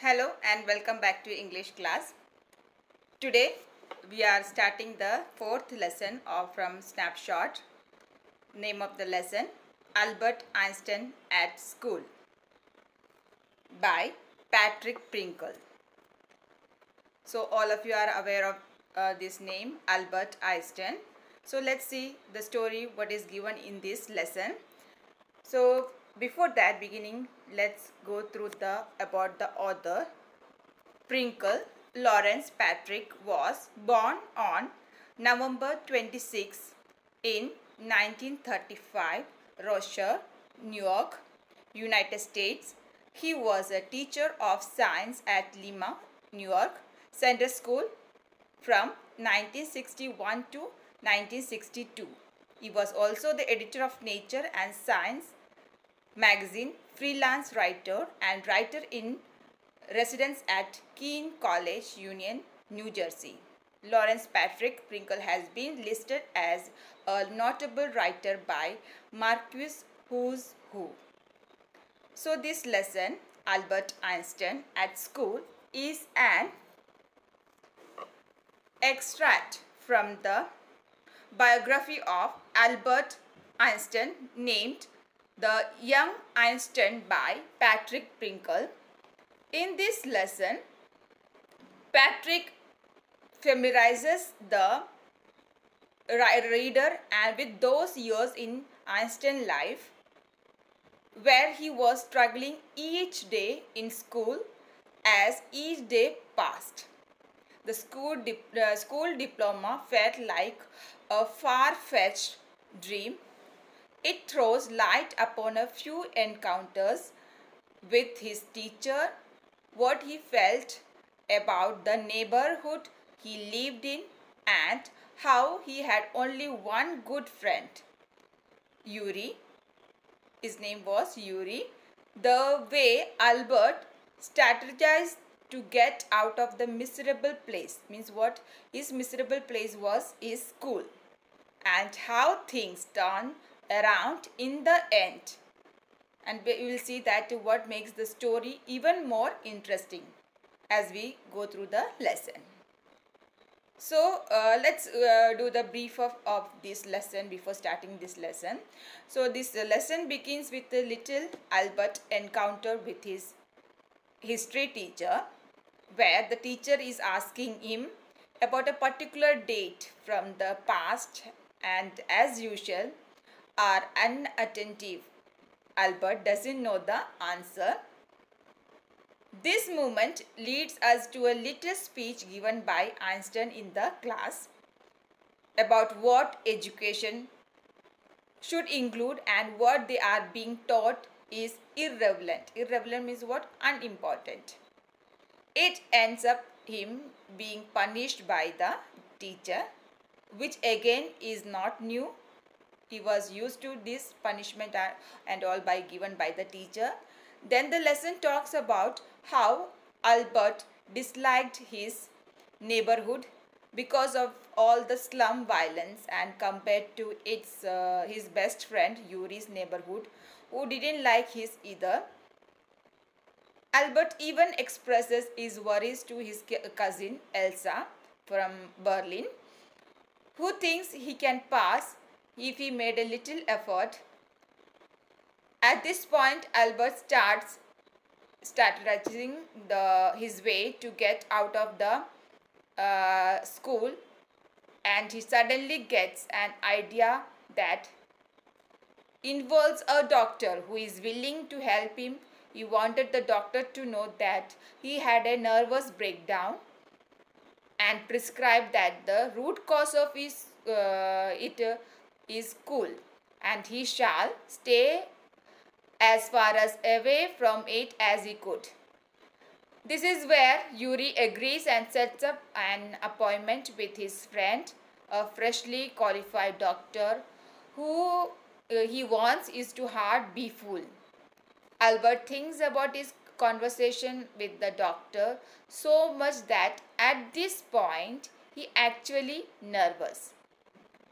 Hello and welcome back to English class. Today we are starting the fourth lesson from Snapshot. Name of the lesson Albert Einstein at School by Patrick Prinkle. So all of you are aware of this name Albert Einstein. So let's see the story what is given in this lesson. So before that beginning, let's go through about the author. Prinkle Lawrence Patrick was born on November 26 in 1935, Rochester, New York, United States. He was a teacher of science at Lima, New York Center School from 1961 to 1962. He was also the editor of Nature and Science magazine, freelance writer and writer in residence at Keene College Union, New Jersey. Lawrence Patrick Prinkle has been listed as a notable writer by Marquis Who's Who. So this lesson, Albert Einstein at School, is an extract from the biography of Albert Einstein named The Young Einstein by Patrick Prinkle. In this lesson, Patrick familiarizes the reader and with those years in Einstein's life where he was struggling each day in school as each day passed. The school diploma felt like a far-fetched dream. It throws light upon a few encounters with his teacher, what he felt about the neighborhood he lived in, and how he had only one good friend, Yuri. His name was Yuri. The way Albert strategized to get out of the miserable place, means what his miserable place was his school, and how things turned around in the end. And we will see that what makes the story even more interesting as we go through the lesson. So let's do the brief of this lesson before starting this lesson. So this lesson begins with a little Albert encounter with his history teacher, where the teacher is asking him about a particular date from the past, and as usual are unattentive. Albert doesn't know the answer. This moment leads us to a little speech given by Einstein in the class about what education should include and what they are being taught is irrelevant. Irrelevant means what? Unimportant. It ends up him being punished by the teacher, which again is not new. He was used to this punishment and all given by the teacher. Then the lesson talks about how Albert disliked his neighborhood because of all the slum violence, and compared to his best friend Yuri's neighborhood, who didn't like his either. Albert even expresses his worries to his cousin Elsa from Berlin, who thinks he can pass if he made a little effort. At this point, Albert starts strategizing his way to get out of the school, and he suddenly gets an idea that involves a doctor who is willing to help him. He wanted the doctor to know that he had a nervous breakdown and prescribed that the root cause of it is school, and he shall stay as far as away from it as he could. This is where Yuri agrees and sets up an appointment with his friend, a freshly qualified doctor who he wants is to hard be fool. Albert thinks about his conversation with the doctor so much that at this point he actually nervous.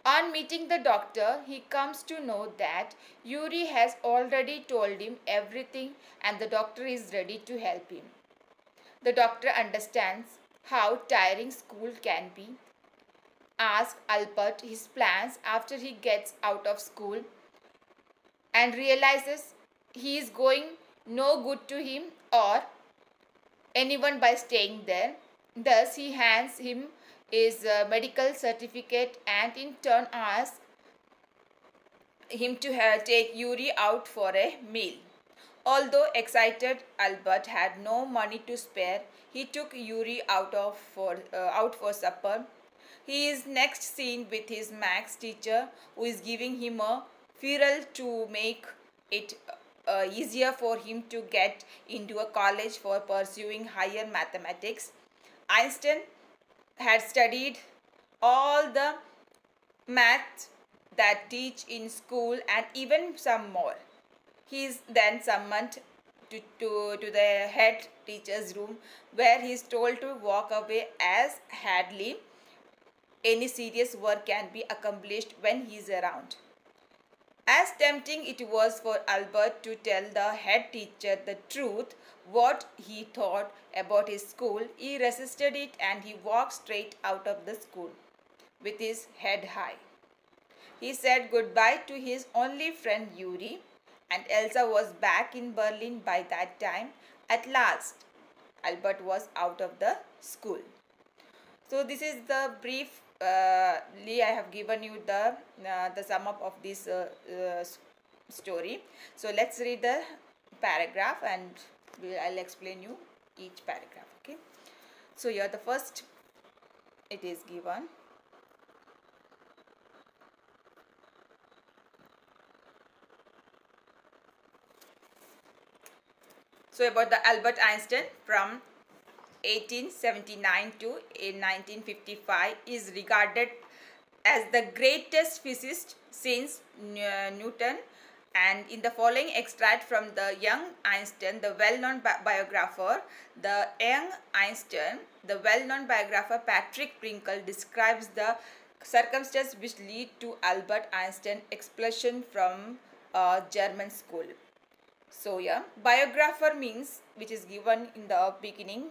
On meeting the doctor, he comes to know that Yuri has already told him everything and the doctor is ready to help him. The doctor understands how tiring school can be, asks Albert his plans after he gets out of school, and realizes he is going no good to him or anyone by staying there. Thus, he hands him his medical certificate and in turn asks him to take Yuri out for a meal. Although excited, Albert had no money to spare. He took Yuri out for supper. He is next seen with his Max teacher, who is giving him a referral to make it easier for him to get into a college for pursuing higher mathematics. Einstein had studied all the math that teach in school and even some more. He is then summoned to the head teacher's room, where he is told to walk away as hardly any serious work can be accomplished when he is around. As tempting it was for Albert to tell the head teacher the truth, what he thought about his school, he resisted it and he walked straight out of the school with his head high. He said goodbye to his only friend Yuri, and Elsa was back in Berlin by that time. At last, Albert was out of the school. So this is the brief I have given you the sum up of this story. So let's read the paragraph and I'll explain you each paragraph. Okay. So here the first it is given. So about the Albert Einstein from 1879 to 1955 is regarded as the greatest physicist since Newton, and in the following extract from the young Einstein, the well-known biographer, the well-known biographer Patrick Pringle describes the circumstances which lead to Albert Einstein expulsion from German school. So yeah, biographer means, which is given in the beginning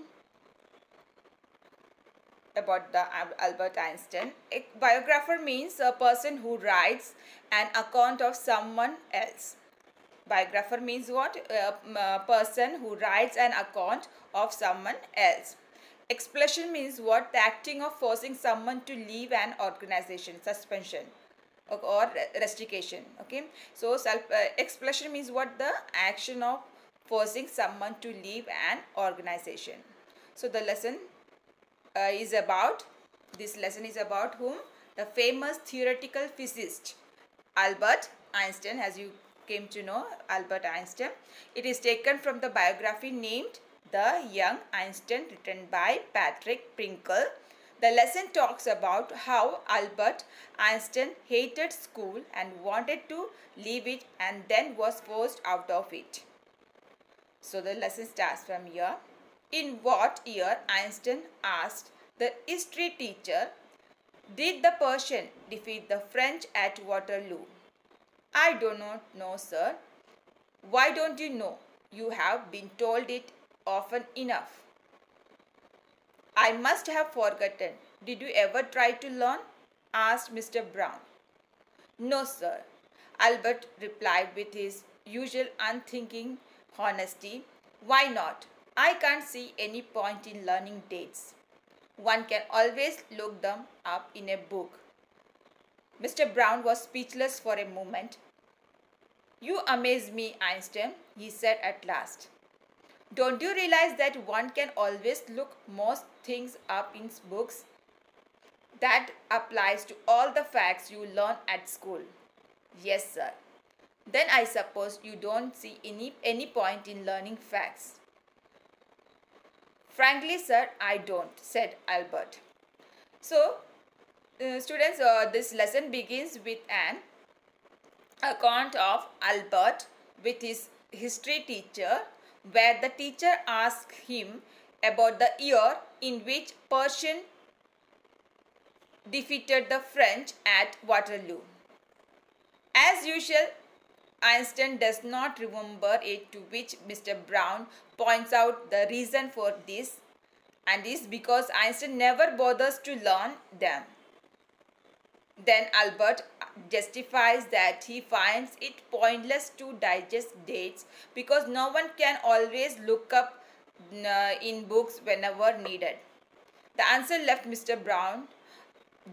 about the Albert Einstein. A biographer means a person who writes an account of someone else. Biographer means what? A person who writes an account of someone else. Expulsion means what? The acting of forcing someone to leave an organization, suspension or restriction. Okay, so expulsion means what? The action of forcing someone to leave an organization. So the lesson is about whom? The famous theoretical physicist Albert Einstein, as you came to know, Albert Einstein. It is taken from the biography named The Young Einstein, written by Patrick Pringle. The lesson talks about how Albert Einstein hated school and wanted to leave it and then was forced out of it. So the lesson starts from here. In what year, Einstein asked the history teacher, did the Persian defeat the French at Waterloo? I do not know, sir. Why don't you know? You have been told it often enough. I must have forgotten. Did you ever try to learn? Asked Mr. Brown. No, sir, Albert replied with his usual unthinking honesty. Why not? I can't see any point in learning dates. One can always look them up in a book. Mr. Brown was speechless for a moment. You amaze me, Einstein, he said at last. Don't you realize that one can always look most things up in books? That applies to all the facts you learn at school. Yes, sir. Then I suppose you don't see any point in learning facts. Frankly, sir, I don't, said Albert. So, students, this lesson begins with an account of Albert with his history teacher, where the teacher asks him about the year in which Persian defeated the French at Waterloo. As usual, Einstein does not remember it, to which Mr. Brown points out the reason for this, and is because Einstein never bothers to learn them. Then Albert justifies that he finds it pointless to digest dates because no one can always look up in books whenever needed. The answer left Mr. Brown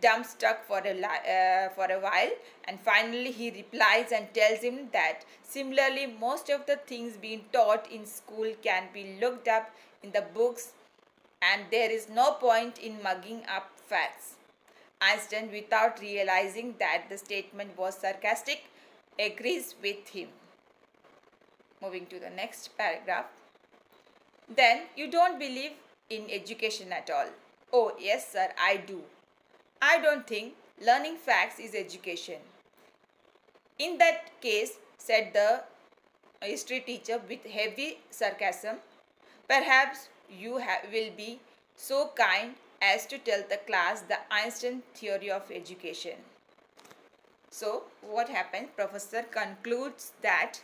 dumbstruck for a while, and finally he replies and tells him that similarly most of the things being taught in school can be looked up in the books and there is no point in mugging up facts. Einstein, without realizing that the statement was sarcastic, agrees with him. Moving to the next paragraph. Then you don't believe in education at all. Oh yes sir, I do. I don't think learning facts is education. In that case, said the history teacher with heavy sarcasm, perhaps you will be so kind as to tell the class the Einstein theory of education. So, what happens? Professor concludes that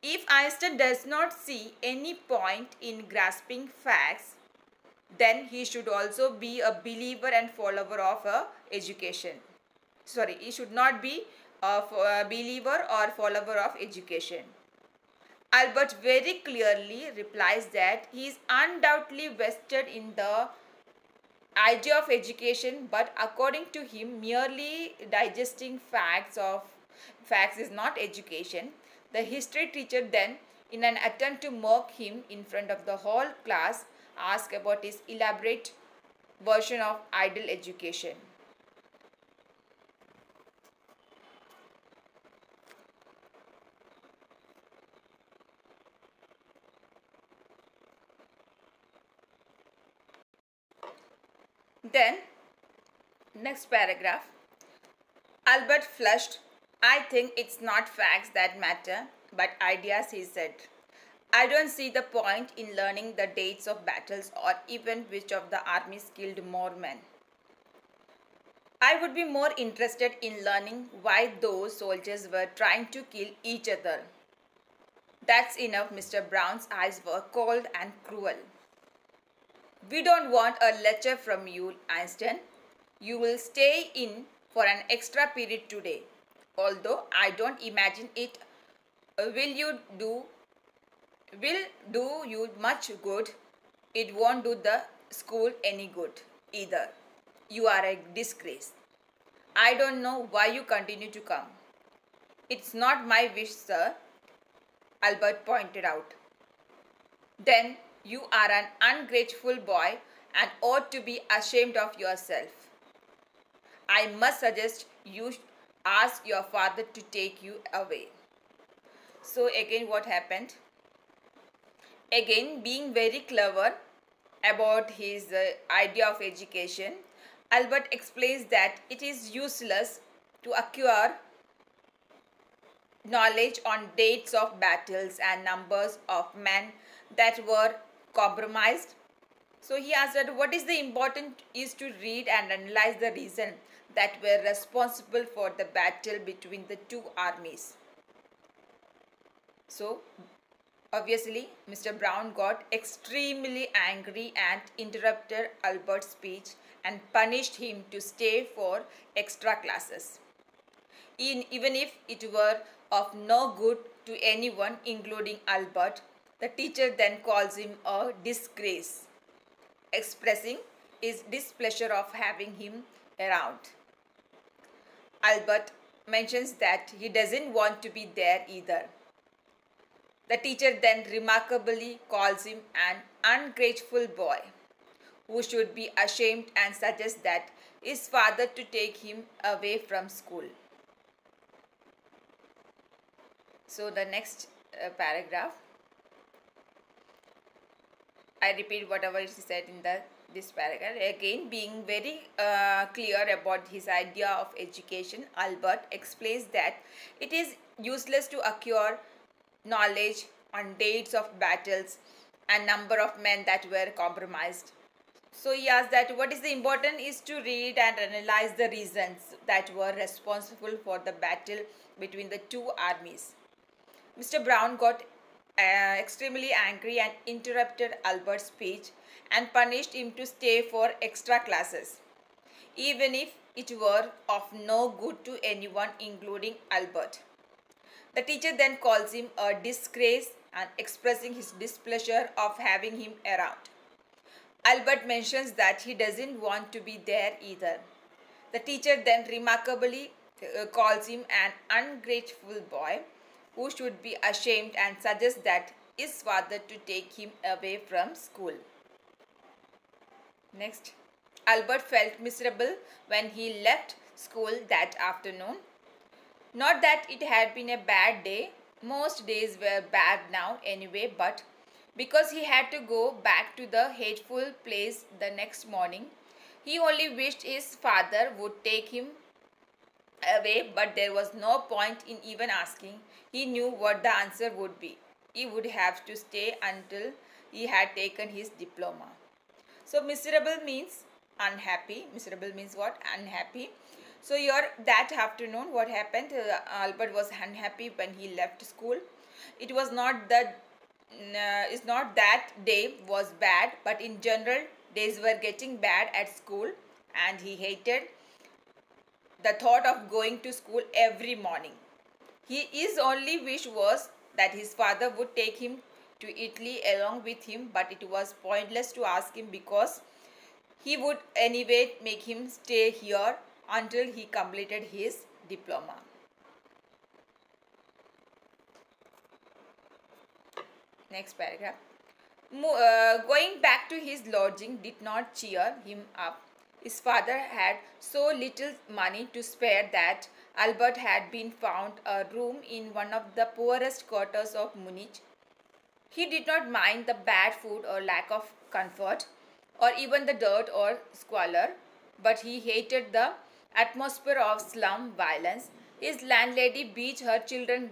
if Einstein does not see any point in grasping facts, then he should also be a believer and follower of education. Sorry, he should not be a believer or follower of education. Albert very clearly replies that he is undoubtedly vested in the idea of education, but according to him, merely digesting facts is not education. The history teacher then, in an attempt to mock him in front of the whole class, asked about his elaborate version of ideal education. Then, next paragraph. Albert flushed. I think it's not facts that matter, but ideas, he said. I don't see the point in learning the dates of battles or even which of the armies killed more men. I would be more interested in learning why those soldiers were trying to kill each other. That's enough. Mr. Brown's eyes were cold and cruel. We don't want a lecture from you, Einstein. You will stay in for an extra period today. Although I don't imagine it will do you much good. It won't do the school any good either. You are a disgrace. I don't know why you continue to come. It's not my wish, sir, Albert pointed out. Then you are an ungrateful boy and ought to be ashamed of yourself. I must suggest you ask your father to take you away. So again what happened? Again, being very clever about his idea of education, Albert explains that it is useless to acquire knowledge on dates of battles and numbers of men that were compromised. So he asked that what is the important is to read and analyze the reason that were responsible for the battle between the two armies. So obviously, Mr. Brown got extremely angry and interrupted Albert's speech and punished him to stay for extra classes. Even if it were of no good to anyone, including Albert, the teacher then calls him a disgrace, expressing his displeasure of having him around. Albert mentions that he doesn't want to be there either. The teacher then remarkably calls him an ungrateful boy who should be ashamed and suggests that his father to take him away from school. So the next paragraph, I repeat whatever he said in this paragraph. Again, being very clear about his idea of education, Albert explains that it is useless to acquire knowledge on dates of battles and number of men that were compromised. So he asked that what is the important is to read and analyze the reasons that were responsible for the battle between the two armies. Mr. Brown got extremely angry and interrupted Albert's speech and punished him to stay for extra classes, even if it were of no good to anyone, including Albert. The teacher then calls him a disgrace and expressing his displeasure of having him around. Albert mentions that he doesn't want to be there either. The teacher then remarkably calls him an ungrateful boy who should be ashamed and suggests that his father to take him away from school. Next, Albert felt miserable when he left school that afternoon. Not that it had been a bad day, most days were bad now anyway, but because he had to go back to the hateful place the next morning, he only wished his father would take him away, but there was no point in even asking. He knew what the answer would be. He would have to stay until he had taken his diploma. So miserable means unhappy. Miserable means what? Unhappy. So here that afternoon what happened? Albert was unhappy when he left school. It was not that it's not that day was bad, but in general days were getting bad at school and he hated the thought of going to school every morning. His only wish was that his father would take him to Italy along with him, but it was pointless to ask him because he would anyway make him stay here until he completed his diploma. Next paragraph. Going back to his lodging did not cheer him up. His father had so little money to spare that Albert had been found a room in one of the poorest quarters of Munich. He did not mind the bad food or lack of comfort, or even the dirt or squalor, but he hated the atmosphere of slum violence. His landlady beat her children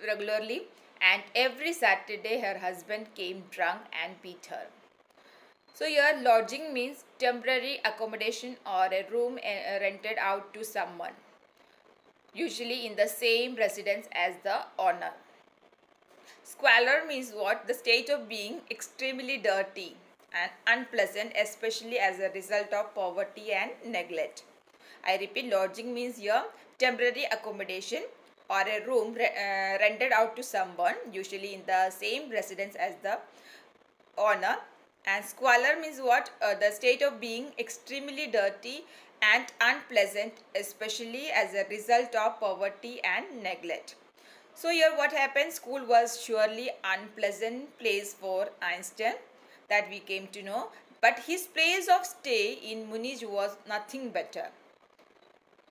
regularly, and every Saturday her husband came drunk and beat her. So here lodging means temporary accommodation or a room rented out to someone, usually in the same residence as the owner. Squalor means what? The state of being extremely dirty and unpleasant, especially as a result of poverty and neglect. I repeat, lodging means here temporary accommodation or a room rented out to someone, usually in the same residence as the owner. And squalor means what? The state of being extremely dirty and unpleasant, especially as a result of poverty and neglect. So here what happened? School was surely unpleasant place for Einstein, that we came to know. But his place of stay in Munich was nothing better.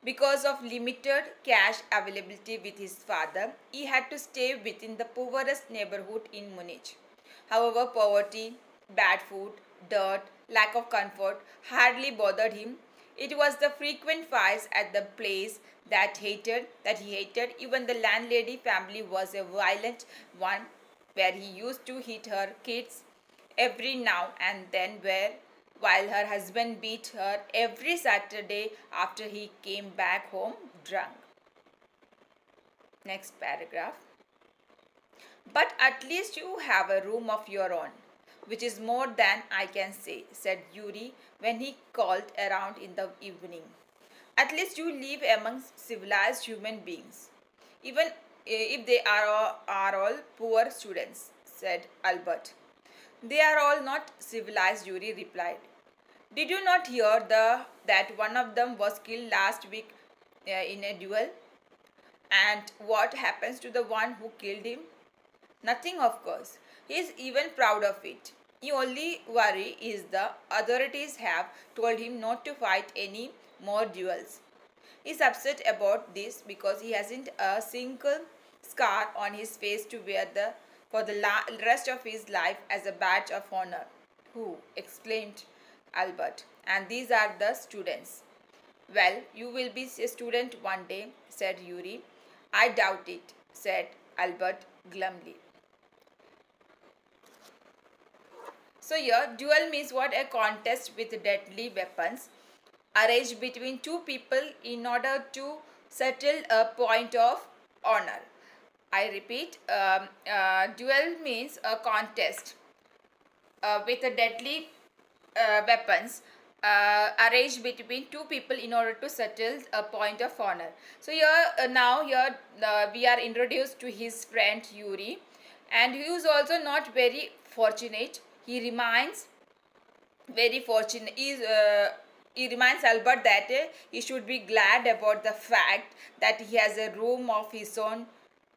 Because of limited cash availability with his father, he had to stay within the poorest neighborhood in Munich. However, poverty, bad food, dirt, lack of comfort hardly bothered him. It was the frequent fights at the place that he hated. Even the landlady family was a violent one, where he used to hit her kids every now and then, while her husband beat her every Saturday after he came back home drunk. Next paragraph. But at least you have a room of your own, which is more than I can say, said Yuri when he called around in the evening. At least you live amongst civilized human beings, even if they are all poor students, said Albert. They are all not civilized, Yuri replied. Did you not hear that one of them was killed last week in a duel? And what happens to the one who killed him? Nothing, of course. He is even proud of it. The only worry is the authorities have told him not to fight any more duels. He is upset about this because he hasn't a single scar on his face to wear for the rest of his life as a badge of honor. Who? Exclaimed Albert. And these are the students. Well, you will be a student one day, said Yuri. I doubt it, said Albert glumly. So here, duel means what? A contest with deadly weapons arranged between two people in order to settle a point of honor. I repeat, duel means a contest with a deadly weapons arranged between two people in order to settle a point of honor. So here we are introduced to his friend Yuri, and he is also not very fortunate. He remains very fortunate. He reminds Albert that he should be glad about the fact that he has a room of his own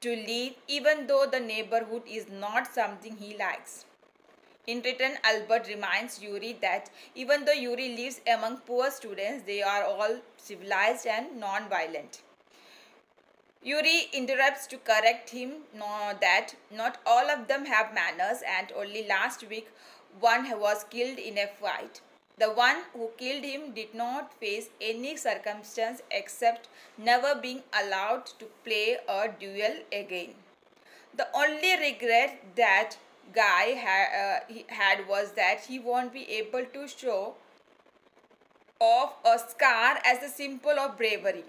to live, even though the neighborhood is not something he likes. In return, Albert reminds Yuri that even though Yuri lives among poor students, they are all civilized and non-violent. Yuri interrupts to correct him that not all of them have manners, and only last week one was killed in a fight. The one who killed him did not face any circumstance except never being allowed to play a duel again. The only regret that guy he had was that he won't be able to show off a scar as a symbol of bravery.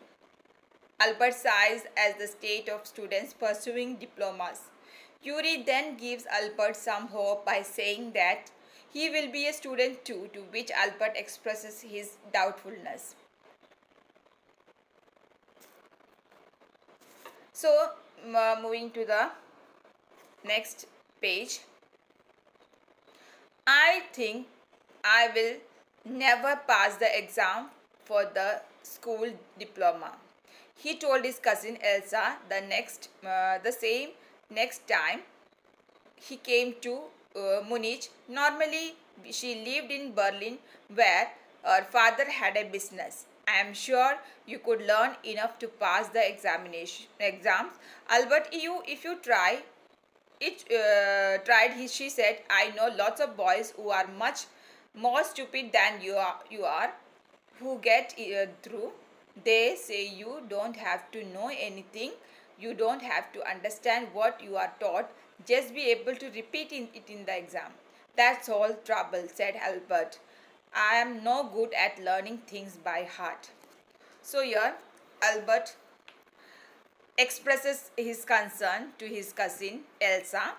Albert sighs as the state of students pursuing diplomas. Yuri then gives Albert some hope by saying that he will be a student too, to which Albert expresses his doubtfulness. So, moving to the next page. I think I will never pass the exam for the school diploma, he told his cousin Elsa the same next time he came to Munich. Normally, she lived in Berlin, where her father had a business. I am sure you could learn enough to pass the exams. Albert, if you try she said. I know lots of boys who are much more stupid than you are who get through. They say you don't have to know anything. You don't have to understand what you are taught. Just be able to repeat it in the exam. That's all trouble, said Albert. I am no good at learning things by heart. So here, Albert expresses his concern to his cousin Elsa,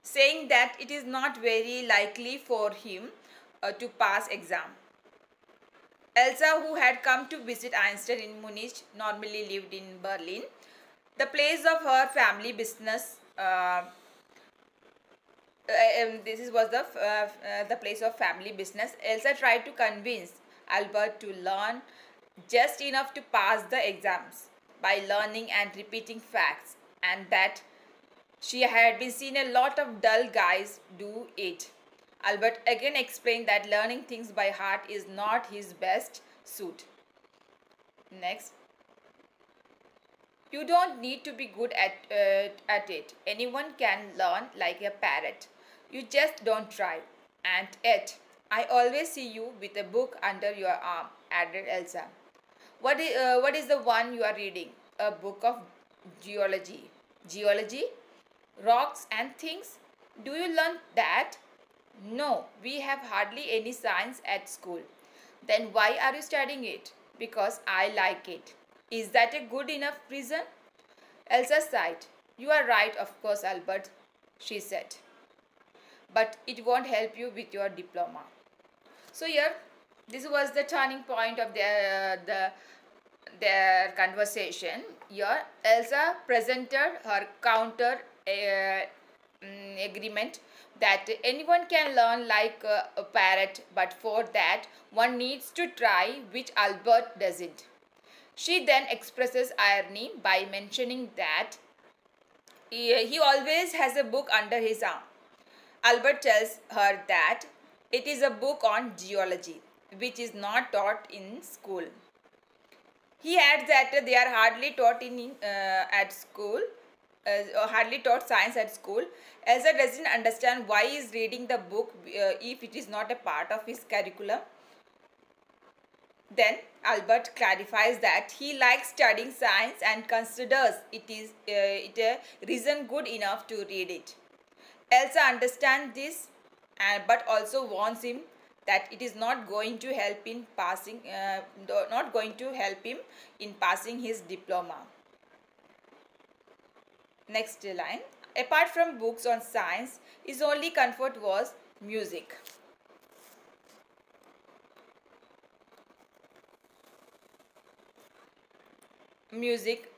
saying that it is not very likely for him to pass exam. Elsa, who had come to visit Einstein in Munich, normally lived in Berlin, the place of her family business. This was the place of family business. Elsa tried to convince Albert to learn just enough to pass the exams by learning and repeating facts, and that she had been seen a lot of dull guys do it. Albert again explained that learning things by heart is not his best suit. Next. You don't need to be good at it. Anyone can learn like a parrot. You just don't try. And yet, I always see you with a book under your arm, added Elsa. What is the one you are reading? A book of geology. Geology? Rocks and things? Do you learn that? No, we have hardly any science at school. Then why are you studying it? Because I like it. Is that a good enough reason? Elsa sighed. You are right, of course, Albert, she said. But it won't help you with your diploma. So here, this was the turning point of their conversation. Here, Elsa presented her counter agreement that anyone can learn like a parrot, but for that one needs to try, which Albert doesn't. She then expresses irony by mentioning that he always has a book under his arm. Albert tells her that it is a book on geology, which is not taught in school. He adds that they are hardly taught at school, hardly taught science at school. Elsa doesn't understand why he is reading the book if it is not a part of his curriculum. Then Albert clarifies that he likes studying science and considers it a reason good enough to read it. Elsa understands this, but also warns him that it is not going to help in passing his diploma. Next line. Apart from books on science, his only comfort was music. Music.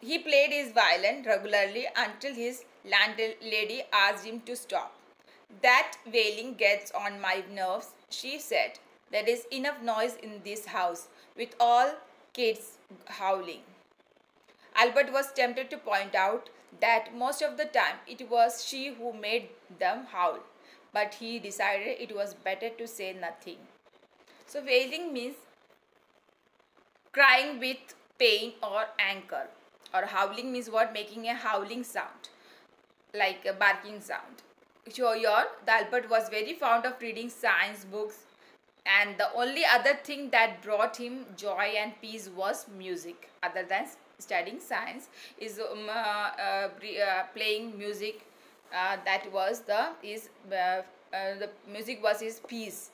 He played his violin regularly until his landlady asked him to stop. That wailing gets on my nerves, she said. There is enough noise in this house with all kids howling. Albert was tempted to point out that most of the time it was she who made them howl, but he decided it was better to say nothing. So wailing means crying with pain or anger, or howling means what? Making a howling sound, like a barking sound. So here the Albert was very fond of reading science books, and the only other thing that brought him joy and peace was music. Other than studying science, is playing music. That was the music was his peace,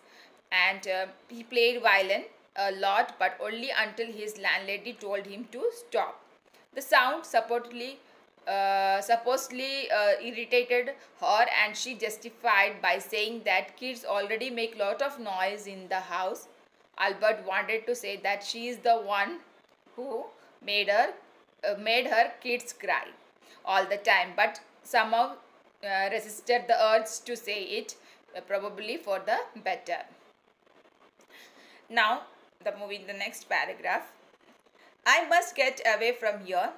and he played violin a lot, but only until his landlady told him to stop. The sound supposedly irritated her, and she justified by saying that kids already make lot of noise in the house. Albert wanted to say that she is the one who made her kids cry all the time, but somehow resisted the urge to say it, probably for the better. Now, the next paragraph. I must get away from here,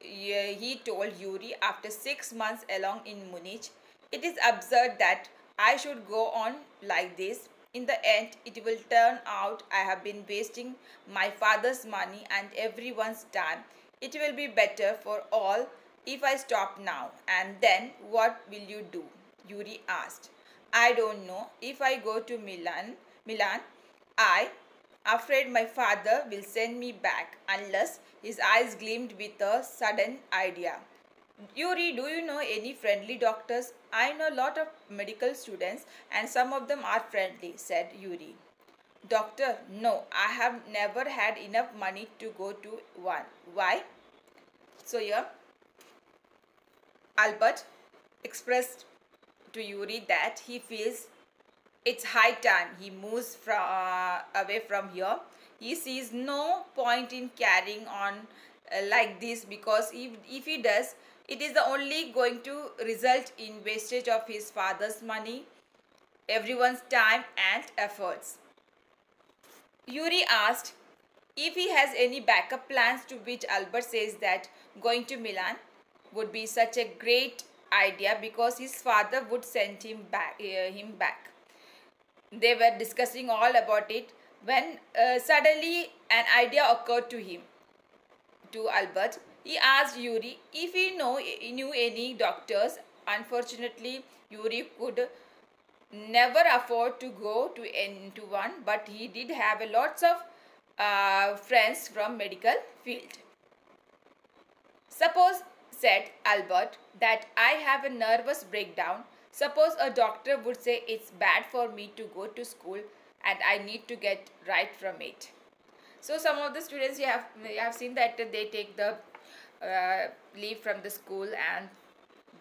he told Yuri after 6 months along in Munich. It is absurd that I should go on like this. In the end, it will turn out I have been wasting my father's money and everyone's time. It will be better for all if I stop now. And then what will you do? Yuri asked. I don't know. If I go to Milan, I afraid my father will send me back, unless his eyes gleamed with a sudden idea. Yuri, do you know any friendly doctors? I know a lot of medical students and some of them are friendly, said Yuri. Doctor, no, I have never had enough money to go to one. Why? So here, Albert expressed to Yuri that he feels it's high time he moves away from here. He sees no point in carrying on like this, because if he does, it is only going to result in wastage of his father's money, everyone's time and efforts. Yuri asked if he has any backup plans, to which Albert says that going to Milan would be such a great idea because his father would send him back. They were discussing all about it when suddenly an idea occurred to Albert. He asked Yuri if he knew any doctors. Unfortunately, Yuri could never afford to go to one, but he did have a lots of friends from medical field. Suppose, said Albert, that I have a nervous breakdown. Suppose a doctor would say it's bad for me to go to school and I need to get right from it. So some of the students you have seen that they take the leave from the school and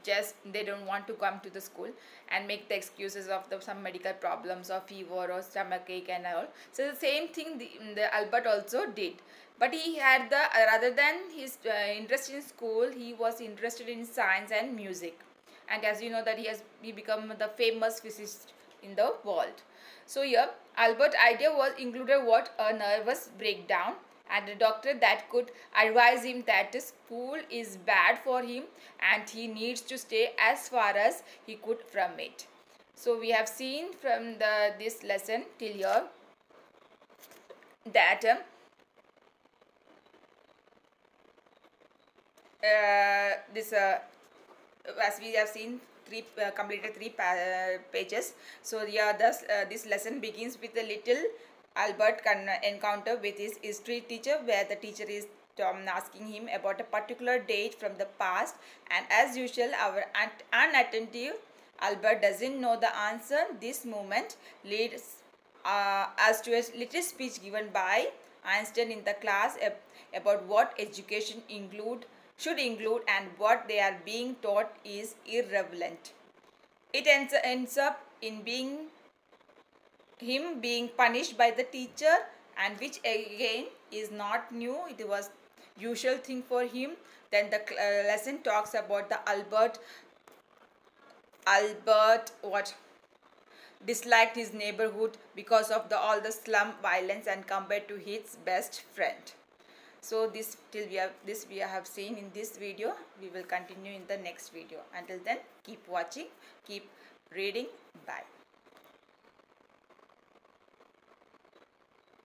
just they don't want to come to the school and make the excuses of some medical problems or fever or stomach ache and all. So the same thing the Albert also did, but he had the rather than his interest in school, he was interested in science and music, and as you know that he become the famous physicist in the world. So here Albert idea was included what? A nervous breakdown and a doctor that could advise him that school is bad for him and he needs to stay as far as he could from it. So we have seen from this lesson till here that as we have seen completed three pages. So yeah, this lesson begins with a little Albert encounter with his history teacher, where the teacher is asking him about a particular date from the past, and as usual our unattentive Albert doesn't know the answer. This moment leads us to a little speech given by Einstein in the class about what education include should include and what they are being taught is irrelevant. It ends up in him being punished by the teacher, and which again is not new. It was usual thing for him. Then the lesson talks about the Albert what disliked his neighborhood because of all the slum violence and compared to his best friend. So this we have seen in this video. We will continue in the next video. Until then, keep watching, keep reading. Bye.